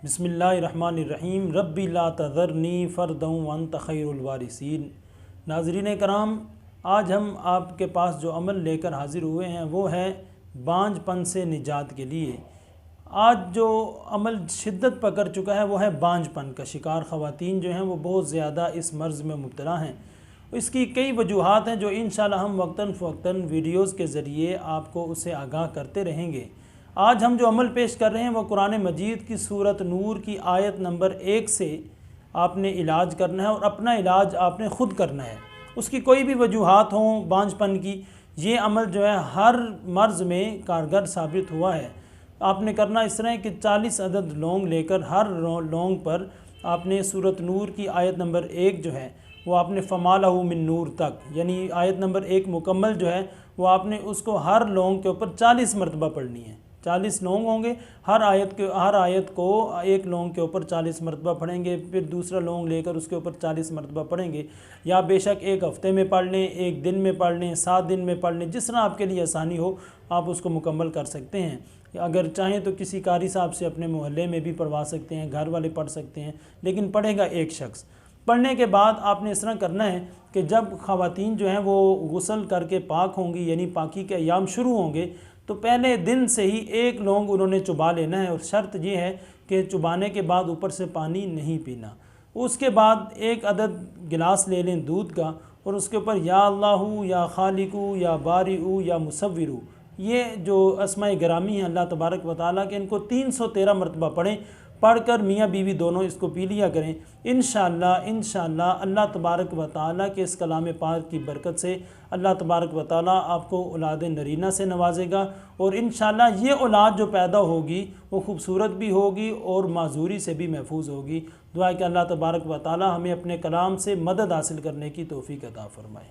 बिस्मिल्लाहिर्रहमानिर्रहीम रब्बी ला तज़रनी फ़र्दं व अंत खैरुल वारिसीन। नाज़रीन कराम, आज हम आपके पास जो अमल लेकर हाज़िर हुए हैं वो है बांझपन से निजात के लिए। आज जो अमल शिद्दत पकड़ चुका है वो है बांझपन का शिकार ख़वातीन जो हैं वो बहुत ज़्यादा इस मर्ज़ में मुब्तला हैं। इसकी कई वजूहात हैं जो इंशाअल्लाह हम वक्तन फ़वक्तन वीडियोज़ के ज़रिए आपको उससे आगाह करते रहेंगे। आज हम जो अमल पेश कर रहे हैं वो कुरान मजीद की सूरत नूर की आयत नंबर 1 से आपने इलाज करना है और अपना इलाज आपने ख़ुद करना है। उसकी कोई भी वजूहात हों बांझपन की, ये अमल जो है हर मर्ज़ में कारगर साबित हुआ है। आपने करना इस तरह है कि 40 अदद लौंग लेकर हर लौंग पर आपने सूरत नूर की आयत नंबर 1 जो है वो आपने फ़मालहु मिन नूर तक, यानी आयत नंबर 1 मुकम्मल जो है वो आपने उसको हर लौंग के ऊपर 40 मरतबा पढ़नी है। 40 लौंग होंगे, हर आयत को एक लौंग के ऊपर 40 मरतबा पढ़ेंगे, फिर दूसरा लौंग लेकर उसके ऊपर 40 मरतबा पढ़ेंगे। या बेशक एक हफ़्ते में पढ़ लें, एक दिन में पढ़ लें, 7 दिन में पढ़ लें, जिस तरह आपके लिए आसानी हो आप उसको मुकम्मल कर सकते हैं। अगर चाहें तो किसी कारी साहब से अपने मोहल्ले में भी पढ़वा सकते हैं, घर वाले पढ़ सकते हैं, लेकिन पढ़ेगा एक शख्स। पढ़ने के बाद आपने इस तरह करना है कि जब ख़वातीन जो हैं वो गुस्ल करके पाक होंगी, यानी पाकी के अयाम शुरू होंगे, तो पहले दिन से ही एक लौंग उन्होंने चुबा लेना है और शर्त ये है कि चुबाने के बाद ऊपर से पानी नहीं पीना। उसके बाद एक अदद गिलास ले लें दूध का और उसके ऊपर या अल्लाहु या खालिकु या बारिउ या मुसव्विरु, ये जो अस्माए गिरामी हैं अल्लाह तबारक व तआला के, इनको 313 मरतबा पढ़ें। पढ़कर मियाँ बीवी दोनों इसको पी लिया करें। इंशाअल्लाह अल्लाह तबारक व तआला के इस कलाम पाक की बरकत से अल्लाह तबारक व तआला आपको औलाद नरीना से नवाजेगा और इंशाअल्लाह ये औलाद जो पैदा होगी वो खूबसूरत भी होगी और माजूरी से भी महफूज होगी। दुआ है कि अल्लाह तबारक व तआला हमें अपने कलाम से मदद हासिल करने की तौफीक अता फ़रमाए।